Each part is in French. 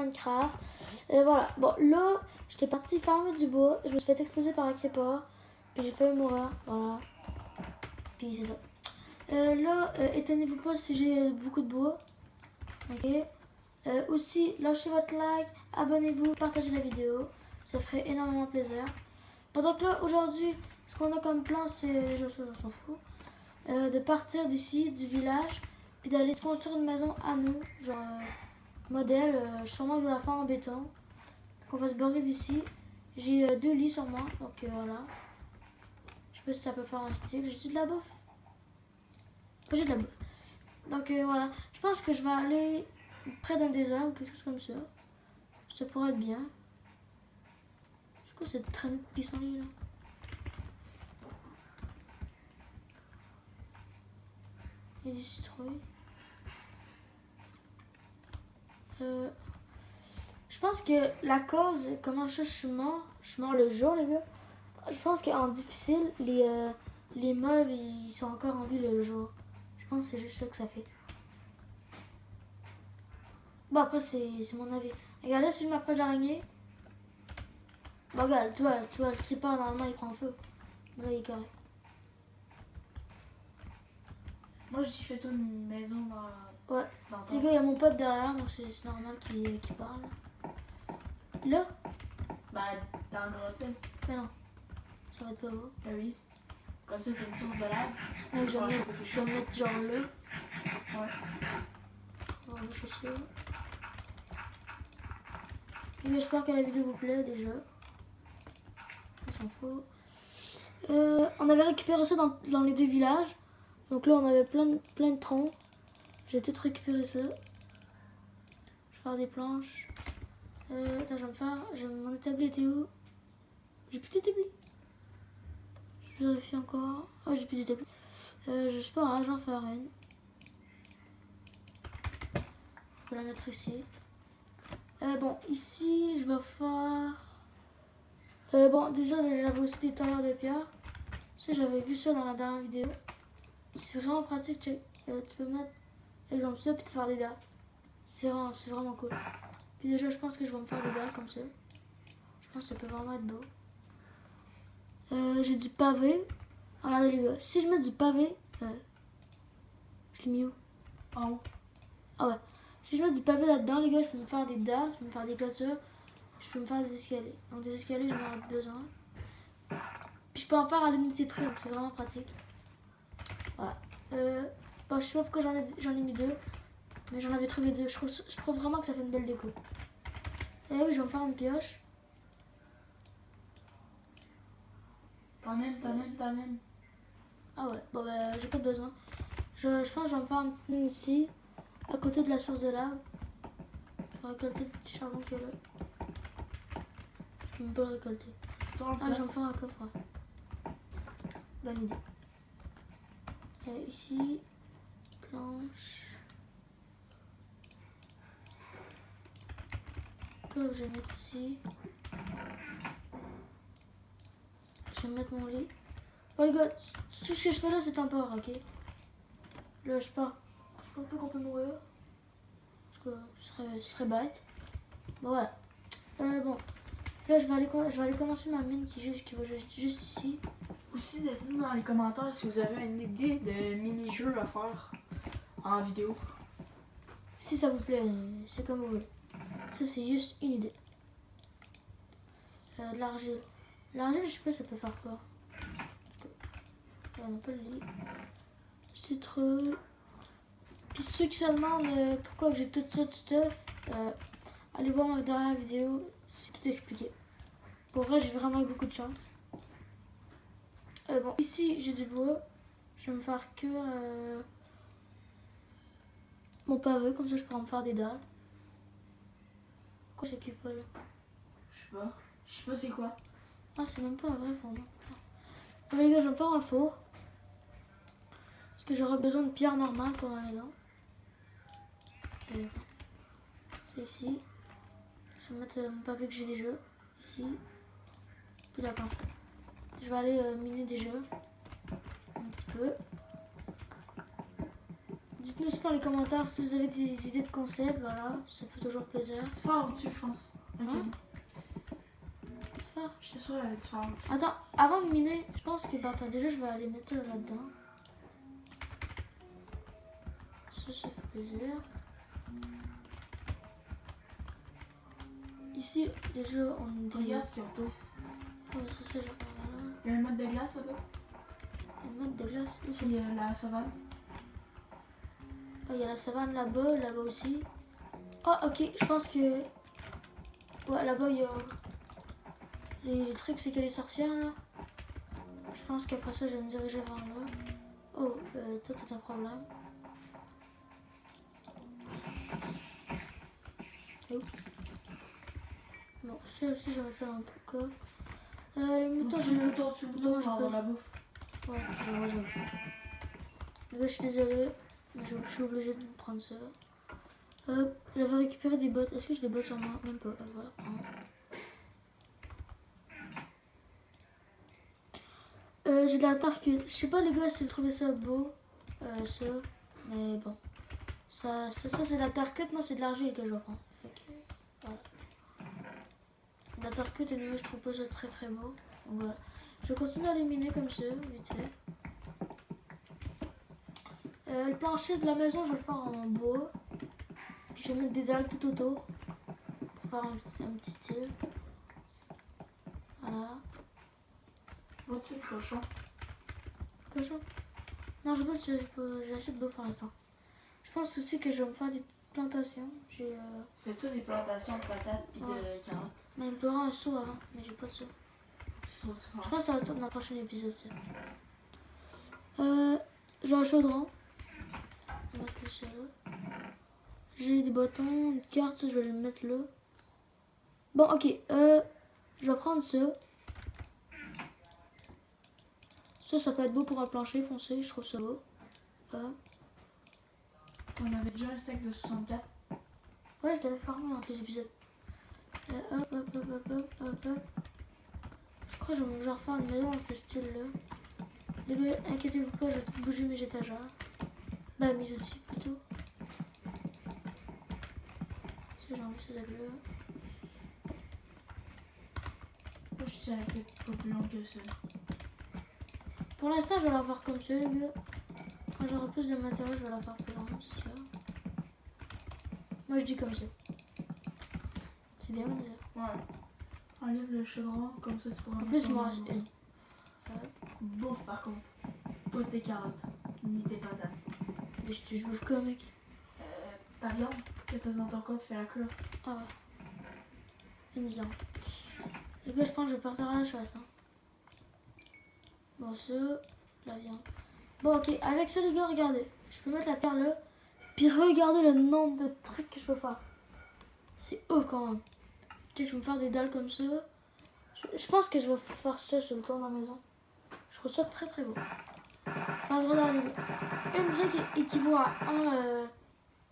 Minecraft. Voilà, bon là, j'étais partie farmer du bois, je me suis fait exploser par un creeper, puis j'ai failli mourir, voilà. Puis c'est ça. Là, étonnez-vous pas si j'ai beaucoup de bois. Ok. Aussi, lâchez votre like, abonnez-vous, partagez la vidéo, ça ferait énormément plaisir. Donc là, aujourd'hui, ce qu'on a comme plan, c'est, je s'en fous, de partir d'ici, du village, puis d'aller se construire une maison à nous, genre modèle, sûrement je vais la faire en béton. Donc on va se barrer d'ici. J'ai 2 lits sur moi, donc voilà. Je sais pas si ça peut faire un style, j'ai de la bouffe. J'ai de la bouffe. Donc voilà, je pense que je vais aller près d'un désert ou quelque chose comme ça. Ça pourrait être bien. C'est quoi cette traînée de pissenlit là? Il y a des citrouilles. Je pense que la cause, comment je suis mort le jour les gars. Je pense qu'en difficile, les mobs ils sont encore en vie le jour. Je pense que c'est juste ça que ça fait. Bon après c'est mon avis. Regarde là si je m'approche de l'araignée. Bon regarde, tu vois le creeper normalement il prend feu. Là il est carré. Moi j'ai fait toute une maison dans... Ouais. Dans Les gars, il y a mon pote derrière, donc c'est normal qu'il parle. Là? Bah, dans le grotte. Mais non, ça va être pas beau. Bah oui. Comme ça, c'est une source de lave. Mec, je vais mettre genre là. Ouais. On va boucher ça. Les gars, j'espère que la vidéo vous plaît déjà. On s'en fout. On avait récupéré ça dans les 2 villages. Donc là, on avait plein de troncs. J'ai tout récupéré ça. Je vais faire des planches. Attends, mon établi était où? J'ai plus d'établi. Je vérifie encore. Oh, j'ai plus d'établi. Je sais pas, je vais en faire une. Je vais la mettre ici. Bon, ici, je vais faire... bon, déjà, j'avais aussi des tailleurs de pierre. Ça, j'avais vu ça dans la dernière vidéo. C'est vraiment pratique. Tu peux mettre, exemple, ça, puis te faire des dalles. C'est vraiment cool. Puis déjà, je pense que je vais me faire des dalles comme ça. Je pense que ça peut vraiment être beau. J'ai du pavé. Regardez les gars, si je mets du pavé, je l'ai mis où? En haut. Ah ouais. Si je mets du pavé là-dedans, les gars, je peux me faire des dalles, je peux me faire des clôtures, puis je peux me faire des escaliers. Donc des escaliers, j'en aurai besoin. Puis je peux en faire à l'unité près, donc c'est vraiment pratique. Voilà. Bon, je sais pas pourquoi j'en ai mis 2, mais j'en avais trouvé 2. Je trouve vraiment que ça fait une belle déco. Et oui, je vais me faire une pioche. T'en une. Ah ouais, bon bah j'ai pas besoin. Je pense que je vais me faire un petit mine ici, à côté de la source de lave. Je vais récolter le petit charbon qu'il y a là. Je peux le récolter. Ah, je vais me faire un coffre. Ouais. Bonne idée. Ici, planche. Que je vais mettre ici. Je vais mettre mon lit. Oh les gars, tout ce que je fais là c'est temporaire, ok? Là je pars. Je pense pas qu'on peut mourir. Parce que ce serait bête. Bon voilà. Bon. Là je vais aller commencer ma mine qui va juste ici. Aussi, dites-nous dans les commentaires si vous avez une idée de mini-jeu à faire en vidéo. Si ça vous plaît, c'est comme vous voulez. Ça c'est juste une idée. De l'argile. L'argile, je sais pas ça peut faire quoi. On n'a pas le lit. Citron. Puis ceux qui se demandent pourquoi j'ai tout ça de stuff, allez voir ma dernière vidéo, c'est tout expliqué. Pour vrai, j'ai vraiment eu beaucoup de chance. Bon, ici j'ai du bois. Je vais me faire cuire mon pavé, comme ça je pourrai me faire des dalles. Pourquoi ça cuit pas là? Je sais pas. Je sais pas c'est quoi. Ah, c'est même pas un vrai four. Ah, mais les gars, je vais me faire un four. Parce que j'aurai besoin de pierre normale pour ma maison. C'est ici. Je vais mettre mon pavé que j'ai déjà. Ici. Puis la planche. Je vais aller miner déjà. Un petit peu. Dites-nous aussi dans les commentaires si vous avez des idées de concept, voilà, ça fait toujours plaisir. Tu fais au-dessus, je pense. Ok. Hein? Faire. J'étais sûre qu'il y avait du fer au-dessus. Attends, avant de miner, je pense que attends, déjà je vais aller mettre ça là-dedans. Ça fait plaisir. Ici, déjà, on Regarde ce qu'il y a autour. Ouais, c'est ça, je regarde là. Il y a un mode de glace là-bas. Un mode de glace. Où ça? Puis la savane. Ah, il y a la savane là-bas, là-bas aussi. Oh, ok, je pense que. Ouais, là-bas, il y a. Les trucs, c'est qu'il y a les sorcières là. Je pense qu'après ça, je vais me diriger vers là. Oh, toi, t'as un problème. Oh. Bon, ça aussi, je vais mettre ça dans le coffre. Les moutons, Tu le bouton, tu le bouton, Non, genre je peux. dans la bouffe. Ouais, j'avoue. Les gars, je suis désolée, mais je suis obligée de prendre ça. Hop, j'avais récupéré des bottes. Est-ce que j'ai des bottes sur moi? Même pas. Voilà, prends. J'ai de la terre cuite. Je sais pas, les gars, si vous trouvez ça beau. Ça. Mais bon. Ça c'est de la terre cuite. Moi, c'est de l'argile que je prends. Fait que, voilà. De la terre cuite, et nous, je trouve pas ça très très beau. Donc voilà. Je vais continuer à les miner comme ça, vite fait. Le plancher de la maison, je vais le faire en bois. Puis je vais mettre des dalles tout autour. Pour faire un petit style. Voilà. Vois-tu le cochon? Cochon. Non, je veux pas, j'ai assez de bois pour l'instant. Je pense aussi que je vais me faire des petites plantations. J'ai Fais-toi des plantations de patates pis Ouais. de carottes. même pas un seau avant, mais j'ai pas de seau. Tu trouves Je ça? pense que ça va être dans le prochain épisode, ça. J'ai un chaudron. Je vais mettre ça là. J'ai des bâtons, une carte, je vais le mettre là. Bon, ok. Je vais prendre ça. Ça peut être beau pour un plancher foncé, je trouve ça beau. On avait déjà un steak de 64. Ouais, je l'avais farmé entre les épisodes. Hop. Je crois que je vais refaire une maison dans ce style-là. Les gars, inquiétez-vous pas, je vais tout bouger mes étagères. Bah, mes outils plutôt. Ça, j'ai envie ces là. Moi, je tiens à faire pas plus long que ça. Pour l'instant, je vais la faire comme ça, les gars. Quand j'aurai plus de matériel, je vais la faire plus grande, c'est sûr. Moi, je dis comme ça. C'est bien comme ça. Ouais. Enlève le chaudron, comme ça tu pourras En mettre plus, ton il m'en reste bouffe. une. Bouffe par contre. Pas tes carottes, ni tes patates. Mais je bouffe quoi, mec? Ta viande que t'as dans ton coffre, fais la cure. Ah ouais. Amusant. Les gars, je pense que je vais partir à la chasse. Hein. Bon, ça, la viande. Bon, ok, avec ça, les gars, regardez. Je peux mettre la pierre là. Puis regardez le nombre de trucs que je peux faire. C'est ouf quand même. Tu sais que je vais me faire des dalles comme ça. Je pense que je vais faire ça sur le toit de ma maison. Je trouve ça très très beau. Enfin, regardez, les gars. Une brique équivaut à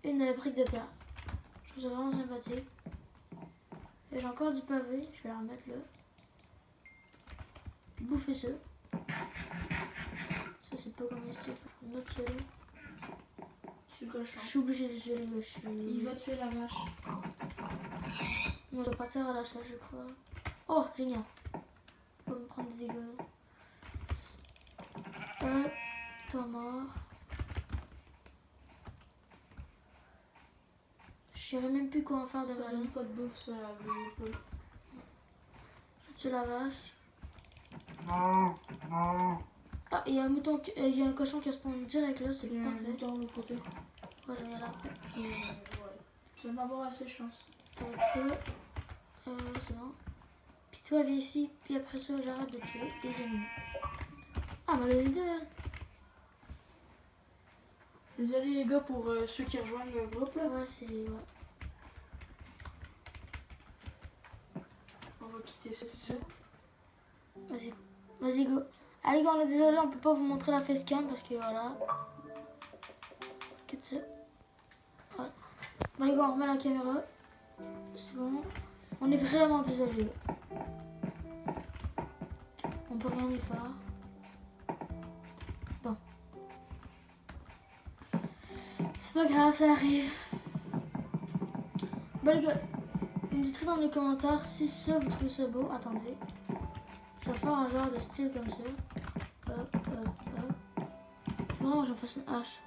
une brique de pierre. Je trouve ça vraiment sympathique. Et j'ai encore du pavé, je vais la remettre là. Bouffer ça. Ça c'est pas comme style, faut que je note ça là. Tu cochon. Je suis obligée de tuer les gars. Il va tuer la vache. Moi je vais partir à la chasse je crois. Oh génial. On va me prendre des dégâts. Toi mort. Je saurais même plus quoi en faire de Ça mal. donne pas de bouffe, ça, la bouffe. Je tue la vache. Ah, il y a un mouton, il y a un cochon qui spawn direct là, c'est Il y a un parfait. mouton de l'autre côté. Ouais, je vais y aller après. Et ouais. Tu vas en avoir assez, je pense. Avec ça, c'est bon. Puis toi, viens ici, puis après ça, j'arrête de tuer les ennemis. Ah, m'a donné deux, hein. Désolé les gars pour ceux qui rejoignent le groupe là. Ouais, c'est. Ouais. On va quitter ça tout de suite. Vas-y, vas-y, go. Allez, gars, on est désolé, on peut pas vous montrer la facecam parce que voilà. Quitte ça. Voilà. Bon, les gars, on remet la caméra. C'est bon. On est vraiment désolé, les gars. On peut rien y faire. Bon. C'est pas grave, ça arrive. Bon les gars, vous me dites dans les commentaires si ça vous trouvez ça beau. Attendez. Je vais faire un genre de style comme ça. Hop, hop, hop. Non, je vais faire une hache.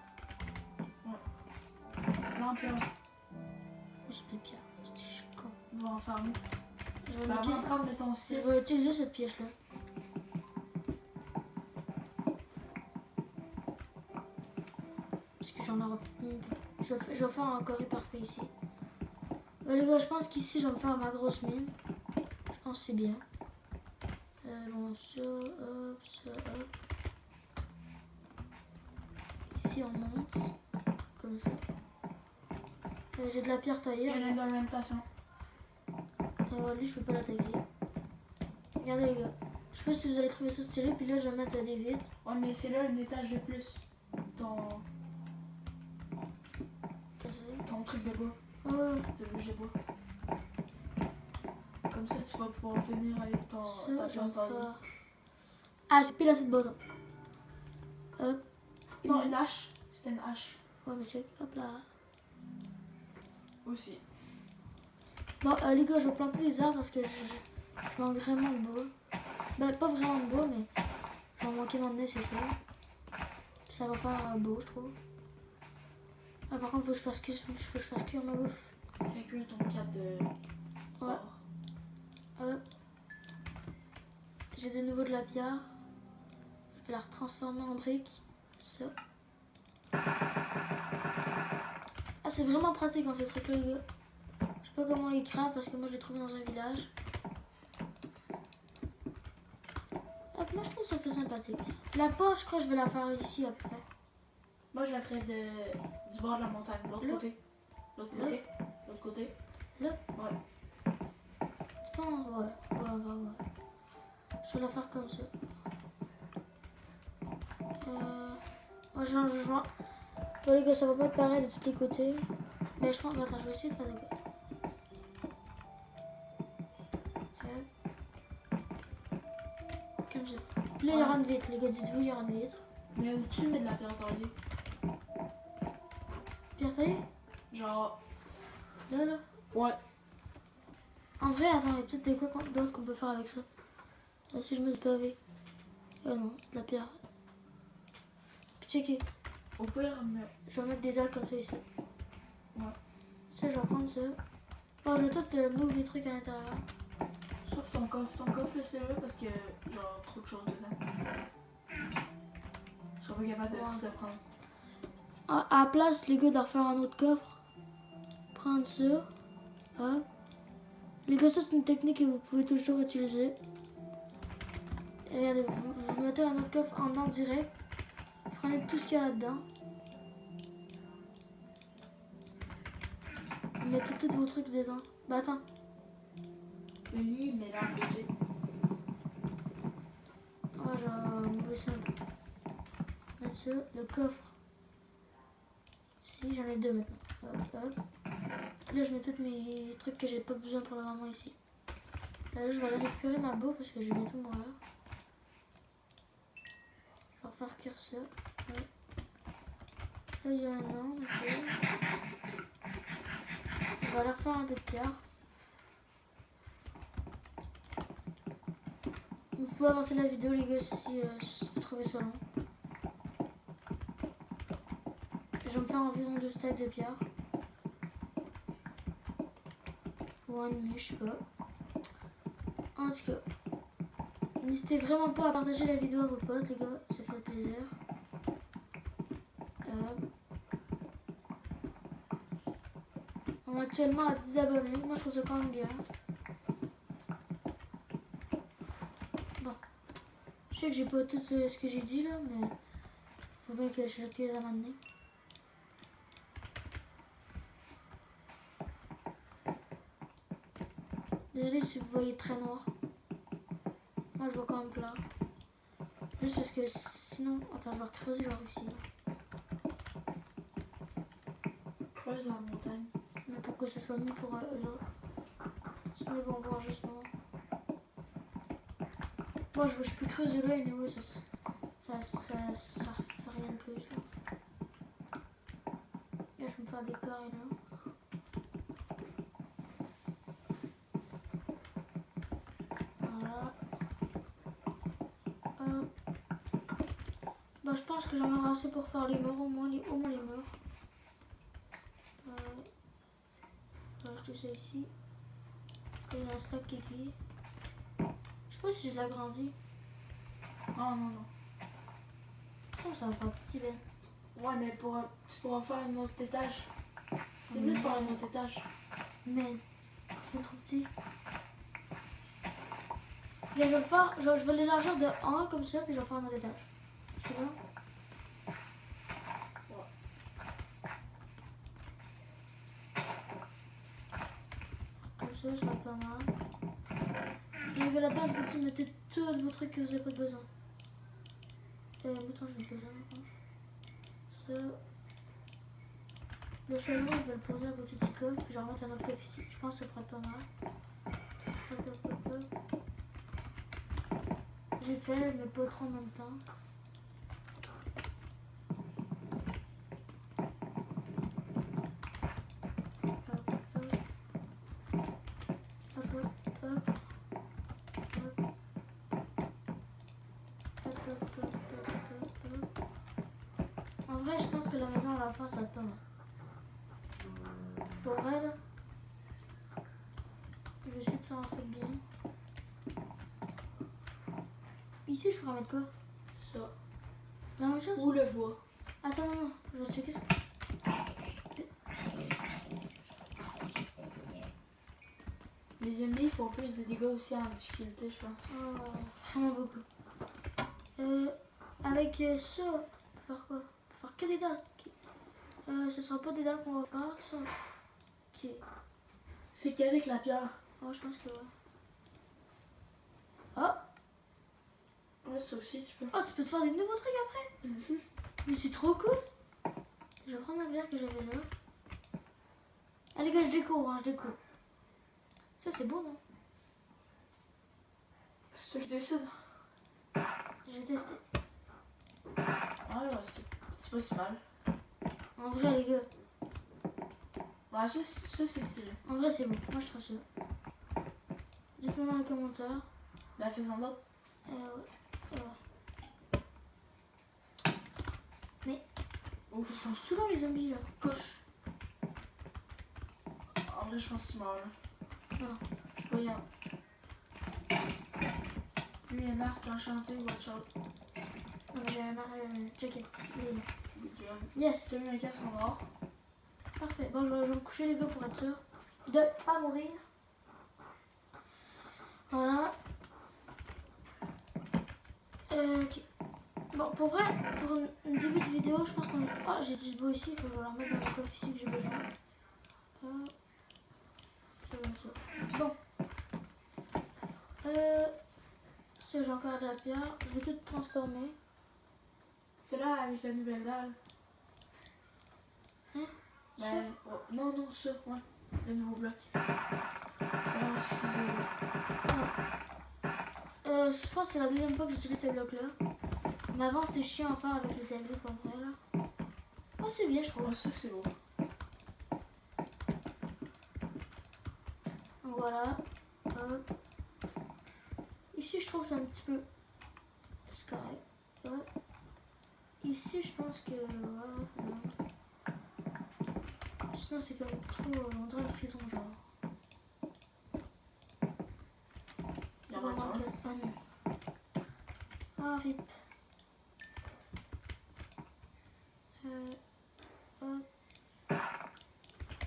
Lampion. C'est pas pierre. Je suis con. On va en faire une. Je vais, Ben, mettre- on va prendre ton 6. je vais utiliser cette pièce là. Parce que j'en aurai plus. Je vais faire un carré parfait ici. Les gars, je pense qu'ici je vais me faire ma grosse mine. Je pense que c'est bien. Bon, ça, hop, ça, hop. Ici on monte. Comme ça. J'ai de la pierre taillée. Il y a une orientation. Lui, je peux pas l'attaquer. Regardez les gars. Je sais pas si vous allez trouver ça stylé. Puis là, je vais mettre des vitres. Ouais, mais fais-le un étage de plus. Ton truc de bois. Ouais. De bouche de bois. Comme ça, tu vas pouvoir finir avec ton. Ça, ta je vais plante. faire. Ah, j'ai pile assez de bâton. Hop. Non, une hache. C'était une hache. Ouais, mais check. Hop là. Aussi. Bon, les gars, je vais planter des arbres parce que je manque vraiment de bois. Ben, pas vraiment de bois, mais j'en manquais maintenant, c'est ça. Puis ça va faire beau, je trouve. Ah, par contre, faut que je fasse cuire ma bouffe. Fais cuire ton 4 de. Ouais. Hop. J'ai de nouveau de la pierre. Je vais la retransformer en briques. Ça. Ah, c'est vraiment pratique dans ces trucs-là, les gars. Je sais pas comment on les craint parce que moi je l'ai trouvé dans un village. Hop, moi je trouve ça fait sympathique. La porte, je crois que je vais la faire ici après. Moi, je la ferai du bord de la montagne. L'autre Là. côté. L'autre Là. côté. L'autre côté. Là. Ouais. Tu penses? Ouais. Je vais la faire comme ça. Ouais, je vois. Bon, les gars, ça va pas être pareil de tous les côtés. Mais je pense. Attends, je vais essayer de faire des gars. Comme ça. Puis là, il y aura une vitre, les gars, dites-vous, il y aura une vitre. Mais au-dessus, mets de la pierre taillée. Pierre taillée? Genre. Là. Ouais. En vrai, attends, il y a peut-être des quoi d'autres qu'on peut faire avec ça. Si je mets du pavé. Non, de la pierre. Puis checker. Au pire, mais. Je vais mettre des dalles comme ça ici. Ouais. Ça, je vais prendre ça. Bon, je vais tout move les trucs à l'intérieur. Sauf ton coffre. Ton coffre, laissez-le parce que. Genre, trop de choses dedans. Je serais pas capable de tout le prendre. À la place, les gars, de refaire un autre coffre. Prendre ça. Hop. Les gars, ça, c'est une technique que vous pouvez toujours utiliser. Et regardez, vous mettez un autre coffre en direct. Prenez tout ce qu'il y a là-dedans. Vous mettez tous vos trucs dedans. Bah attends. Le lit, mais là, à côté. Ouais, je vais mouver ça un peu. Mettre ça, le coffre. Ici, j'en ai deux maintenant. Hop. Là, je mets tous mes trucs que j'ai pas besoin pour le moment ici. Là, je vais aller récupérer ma boue parce que je vais bientôt mourir. Je vais refaire cuire ça. Ouais. Là, il y a un an, ok. Je vais aller refaire un peu de pierre. Vous pouvez avancer la vidéo, les gars, si vous trouvez ça long. Je vais me faire environ 2 stacks de pierre. Ou un demi, je sais pas. En tout cas, n'hésitez vraiment pas à partager la vidéo à vos potes, les gars, ça fait plaisir. On est actuellement à 10 abonnés, moi je trouve ça quand même bien. Bon, je sais que j'ai pas tout ce que j'ai dit là, mais faut bien que je le à m'amener. Désolé si vous voyez très noir. Moi je vois quand même plat. Juste parce que sinon... Attends, je vais creuser genre ici. Creuse dans la montagne. Mais pour que ça soit mieux pour eux. Sinon ils vont voir juste noir. Moi je peux creuser là et anyway, ça fait rien de plus là. faire des carrés là. Voilà. Bah, je pense que j'en aurai assez pour faire les murs, au moins les murs. Je vais acheter ça ici. Il y a un sac qui est plié. Je sais pas si je l'agrandis. Non. Ça me fait un petit ben. Ouais, mais tu pourras faire un autre étage. C'est mieux de faire un autre étage. Mais c'est trop petit. Là, je vais le faire, je vais l'élargir de 1 comme ça, puis je vais faire un autre étage. C'est bon? Comme ça va être pas mal. Et les gars, là-dedans, je vous dis, mettez tous vos trucs que vous n'avez pas besoin. Bouton, je n'ai pas besoin, je pense. Ça. Le chalumeau, je vais le poser à côté du coffre, puis je vais remettre un autre coffre ici. Je pense que ça pourrait être pas mal. Hop. J'ai fait, mais pas trop en même temps. En vrai, je pense que la maison à la fin, ça va être pas mal. Pour vrai, là, je vais essayer de faire un truc bien. Ici, je pourrais mettre quoi? Ça. La même chose? Ou le bois. Attends, non, je vais checker ça. Les zombies font plus de dégâts aussi en difficulté, je pense. Oh, vraiment beaucoup. Avec ça, on peut faire quoi? On peut faire que des dalles. Okay. Ce sera pas des dalles qu'on va faire, ça. Ok. C'est qu'avec la pierre. Oh, je pense que ouais. Oh! Ouais, ça aussi, tu peux. Oh, tu peux te faire des nouveaux trucs après? Mais c'est trop cool! Je vais prendre la bière que j'avais là. Allez, gars, je découvre, hein, je découvre. Ça, c'est beau, non? C'est ça que je décide. J'ai testé. Ah, ouais, c'est pas si mal. En vrai, les gars. Ouais, ça c'est stylé. En vrai, c'est bon. Moi, je trouve ça. Dites-moi dans les commentaires. La faisant d'autre. Ouais. Mais Ouf. ils sont souvent les zombies là. Couche. En vrai, je pense que tu meurs là. Non. Regarde. Lui, il y a un arc enchanté, watch out. Non, mais j'ai un check it. Il est là. Good job. Yes. T'as mis un casque en or. Parfait. Bon, je vais me coucher les gars pour être sûr de pas mourir. Voilà. Ok. Bon, pour vrai, pour une début de vidéo, je pense qu'on... Oh, j'ai du beau ici, il faut que je le remette dans le coffre ici que j'ai besoin. C'est bon ça. Bon. Ça, j'ai encore de la pierre. Je vais tout transformer. Fais-la avec la nouvelle dalle. Hein? Ben, oh, non, ça, ouais. Le nouveau bloc. Alors, Je pense que c'est la deuxième fois que j'utilise ces blocs-là. Mais avant, c'était chiant à faire avec les tableaux comme vrai, là. Oh, c'est bien, je trouve. oh, ça, c'est beau. Donc, voilà. Ici, je trouve que c'est un petit peu... C'est correct. Ouais. Ici, je pense que... Ouais, non. Sinon, c'est comme trop... on dirait une prison, genre. Il y en a un. Ah non. Ah, rip.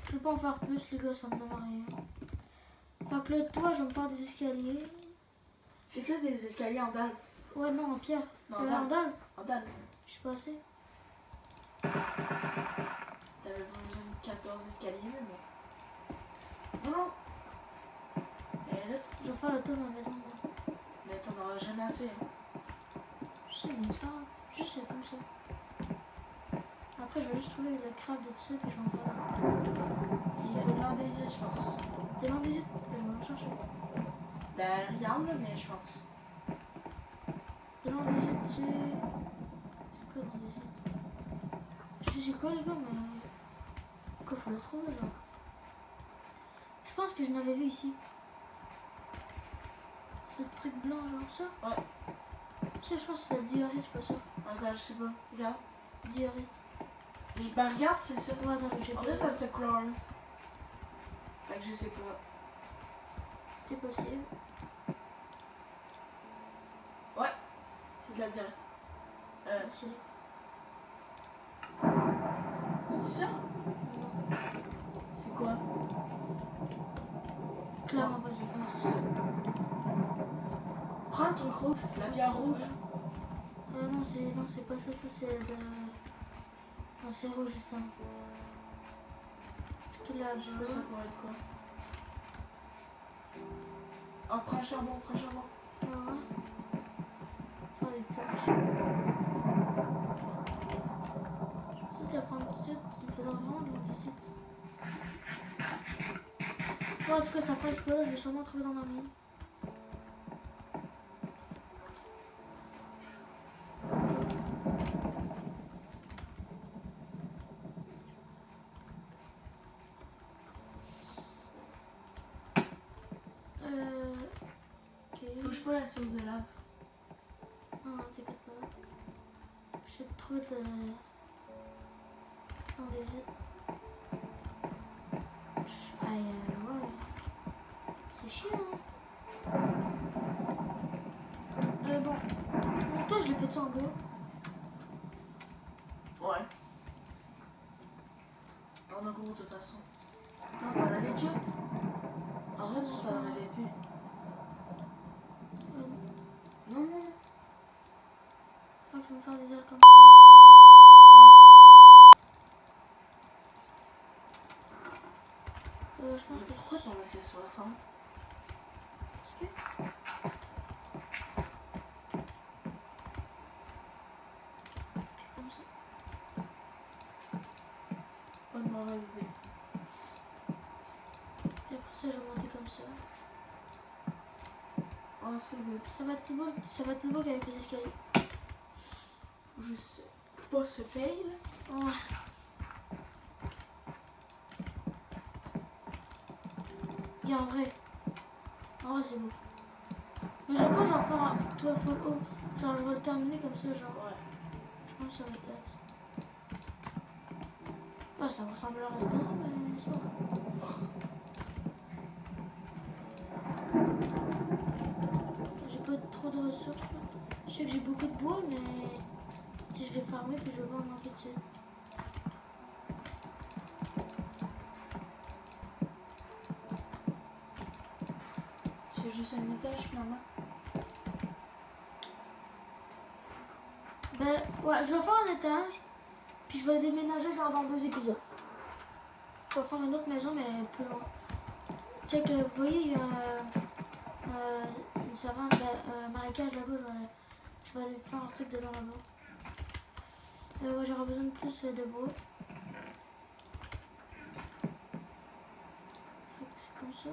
Je peux pas en faire plus, les gars, ça me donne rien. Fait que là, toi, je vais me faire des escaliers. Fais-toi des escaliers en dalle. Ouais, non, en pierre. Non, En dalle. dalle. En dalle. Je suis pas assez. T'avais pas besoin de 14 escaliers, mais bon. Non. Et là, Je vais faire le tour de ma maison. Là. mais t'en auras jamais assez. Hein. Je sais, mais c'est pas grave. Juste comme ça. Après, je vais juste trouver le craft de dessus, puis je vais en faire. Il faut de l'andésite, je pense. Des landésites, je vais en chercher. Ben, regarde là, mais je pense. Des landésites, c'est quoi landésite? Je sais quoi, les gars, mais. Quoi, faut la trouver là. Je pense que je l'avais vu ici. Ce truc blanc, genre ça. Ouais. Ça, je pense que c'est la diorite, je suis pas sûre. Attends, je sais pas. Regarde. Diorite. Bah, regarde, c'est ça. Ouais, attends, je sais En pas. vrai, ça cette couleur-là. Fait que je sais pas. C'est possible. Ouais. C'est de la diorite. Stylé. C'est ça? Non. C'est quoi? Clairement pas ça. Ah, c'est ça. Prends le truc rouge. La pierre rouge. Non, c'est pas ça, ça c'est de. Non, c'est rouge justement. Parce que là, Je sais pas ça pourrait être quoi. Oh, prends le charbon, prends le charbon. ouais. Faire des tâches. Je vais la prendre tout de suite. Il me faudra vraiment de l'andésite. Bon, en tout cas, ça presse pas là, je vais sûrement trouver dans ma mine. Ok. Touche pas la sauce de lave. Non, t'inquiète pas. Je vais te trouver de l'andésite. Aïe, ouais. C'est chiant, hein. Bon. Bon, toi, je l'ai fait ça en bois. Ouais. T'en as gros de toute façon. Non, t'en avais déjà? En vrai, non, t'en avais plus. Non, non, non. Faut que je me fasse des ailes comme ça. Je pense que Pourquoi t'en as fait 60? Parce que. Puis comme ça. Pas de mauvaise idée. Et après ça, je vais monter comme ça. Oh, c'est good. Ça va être plus beau qu'avec les escaliers. Faut juste pas se fail. Ouais. Regarde, en vrai c'est beau. Mais j'aime pas genre faire un toit full haut. Genre je vais le terminer comme ça, genre. Ouais. Je pense que ça va être là. Ouais, ça va ressembler à un restaurant, mais c'est pas grave. J'ai pas trop de ressources là. Je sais que j'ai beaucoup de bois, mais si je l'ai farmé, puis je vais pas en manquer dessus. C'est juste un étage finalement. Ben ouais, je vais faire un étage, puis je vais déménager genre dans 2 épisodes. Je vais faire une autre maison, mais plus loin. Tu sais que vous voyez, il y a une savane, un marécage là-bas. Je vais aller faire un truc dedans là-bas. Ouais, j'aurai besoin de plus de bois. Fait que c'est comme ça.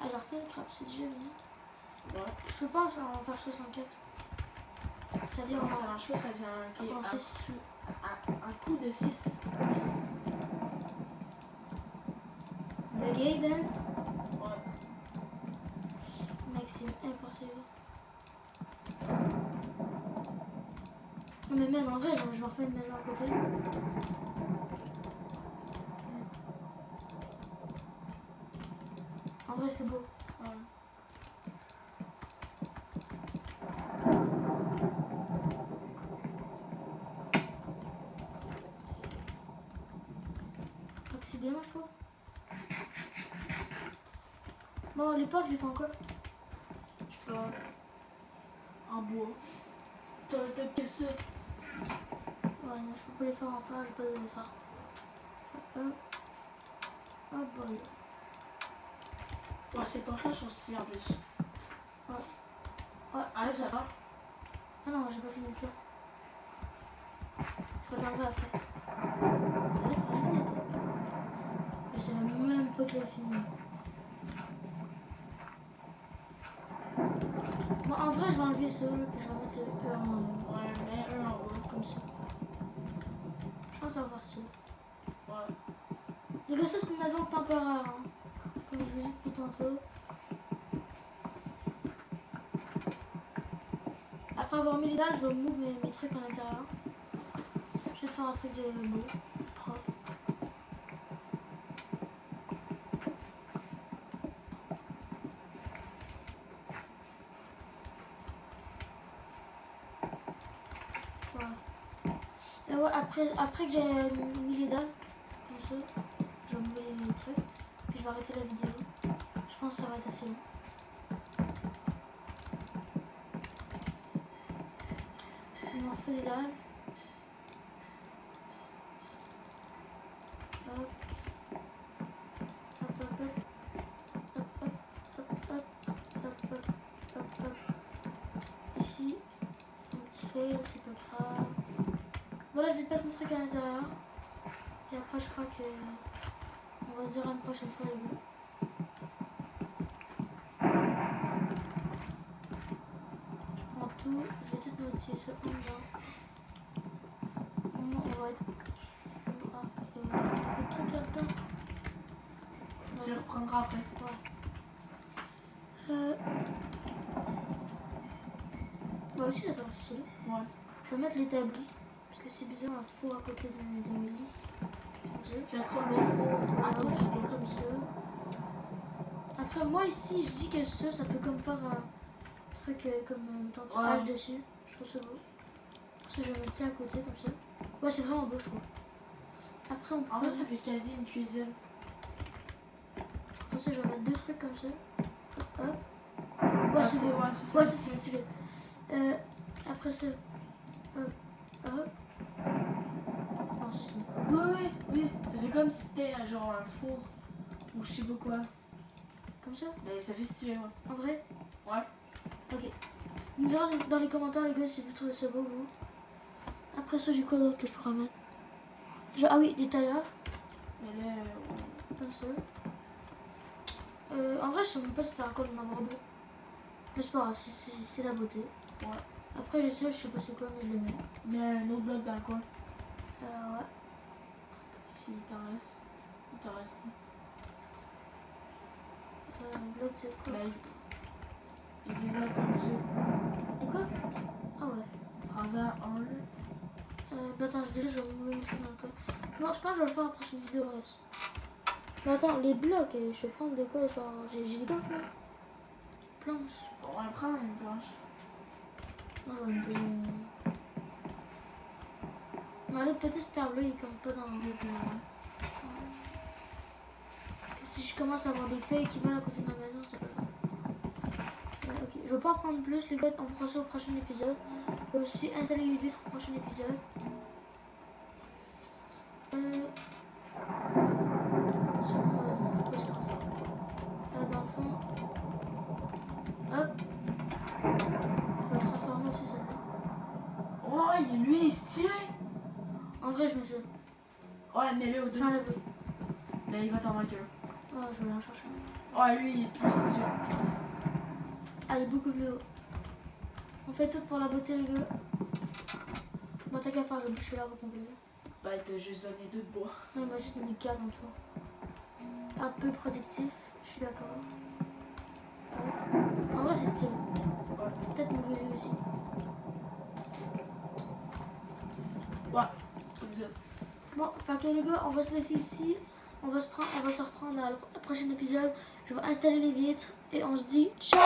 Ah, genre ça, le crap, c'est déjà bien. Ouais. Je peux pas en faire 64. Ça vient Non, ça marche pas, ça vient en un 6. coup de 6. Ok, Ben. Ouais. Mec, c'est impossible. Non mais même en vrai, genre, je me refais une maison à côté. En vrai, c'est beau. Ouais. Donc c'est bien, moi je trouve. Bon, les portes, je les fais en quoi? Je sais pas. En bois. T'as que ça. Ouais, non, je peux pas les faire en fer, j'ai pas de fer. Hop. Hop, boy. Ouais, ces portes-là sont stylées en plus. Ouais. Allez, ça va. Ah non, j'ai pas fini le tour. Je vais l'enlever après. Allez, ça va vite. Je sais même pas que j'ai fini. Bon, en vrai, je vais enlever ça, là, puis je vais mettre le E en. Ouais, mais un en bas. Comme ça. Je pense que ça va faire ça. Ouais. Les gars, ça c'est une maison temporaire, hein. Comme je vous dis depuis tantôt. Après avoir mis les dalles, je vais move mes trucs à l'intérieur. Je vais te faire un truc de beau, propre. Voilà. Et ouais, après que j'ai mis les dalles, comme ça, je vais mouver les trucs. Puis je vais arrêter la vidéo. Je pense que ça va être assez long. Je m'en refais les dalles. Hop. Hop, hop, hop. Hop, hop, hop, hop, hop, hop, hop, hop. Ici, un petit fail, c'est pas grave. Voilà, je dépasse mon truc à l'intérieur. Et après, je crois que on va se dire à une prochaine fois, les gars. Je prends tout, je vais tout modifier ça en dedans. On va être sur un peu de trucs là-dedans. Tu le reprendras après. Ouais. Bah aussi, ça peut être stylé. Ouais. Je vais mettre l'établi. Parce que c'est bizarre un four à côté de lit. Tu vas trop lourd. Ah, comme ça. Après, moi ici, je dis que ça peut comme faire un truc comme tant de Ouais. dessus. Je trouve ça beau. Pour ça, je vais mettre ça à côté comme ça. Ouais, c'est vraiment beau, je trouve. Après, on En peut. vrai, ça fait quasi une cuisine. Pour ça, je vais mettre deux trucs comme ça. Hop, hop. Ah, Ouais, c'est beau. ouais, c'est Ouais, ça. c'est stylé. Après ça. Hop, hop. Non, c'est stylé. Oui. Ça fait comme si c'était genre un four. Ou je sais pas quoi. Comme ça, Mais ça fait stylé, ouais. en vrai. Ouais. Ok. Vous me direz dans les commentaires, les gars, si vous trouvez ça beau, vous. Après ça, j'ai quoi d'autre que je pourrais mettre? Ah oui, des tailleurs. Mais là, Comme ça. En vrai, je sais même pas si ça raconte d'en avoir deux. Mais c'est pas grave, c'est la beauté. ouais. Après, j'ai ça, je sais pas c'est quoi, mais je le mets. Mais un autre bloc dans le coin. Ouais. S'il t'en reste. Il t'en reste plus. Un bloc de quoi? Ben, il y a des arbres comme ça. Et quoi? Ah ouais. Prends-en un. Bah attends, déjà, je vais vous montrer dans le cas. Non, je pense que je vais le faire la prochaine vidéo, le reste. Mais attends, les blocs, je vais prendre des quoi? Genre, j'ai des blocs là. Planche. On va prendre une planche. Non, j'en ai une deuxième. Mais allez, peut-être cet arbre là, il est comme pas dans le rythme. Parce que si je commence à avoir des feuilles qui volent à côté de ma maison, c'est pas grave. Ok, je vais pas en prendre plus, les gars, on fera ça au prochain épisode. Je vais aussi installer les vitres au prochain épisode. Faut que je transforme. Dans le fond. Hop. Je vais le transformer aussi celle-là. Ouais, lui, il est stylé. En vrai, je mets ça. Ouais, mets-le aux deux. J'enlève. Là, il va t'en manquer un. Oh, je vais en chercher un. Ouais, lui, il est plus stylé. Ah, il est beaucoup plus haut. On fait tout pour la beauté, les gars. Bon, t'as qu'à faire, je vais boucher l'arbre complet. Bah, il t'a juste donné deux de bois. Non, il m'a juste donné 4 en tout. Un peu protectif, je suis d'accord. En vrai, c'est stylé. Ouais. Peut-être mouiller lui aussi. Ouais, comme ça. Bon, enfin, ok, les gars, on va se laisser ici. On va se reprendre à le prochain épisode. Je vais installer les vitres et on se dit ciao!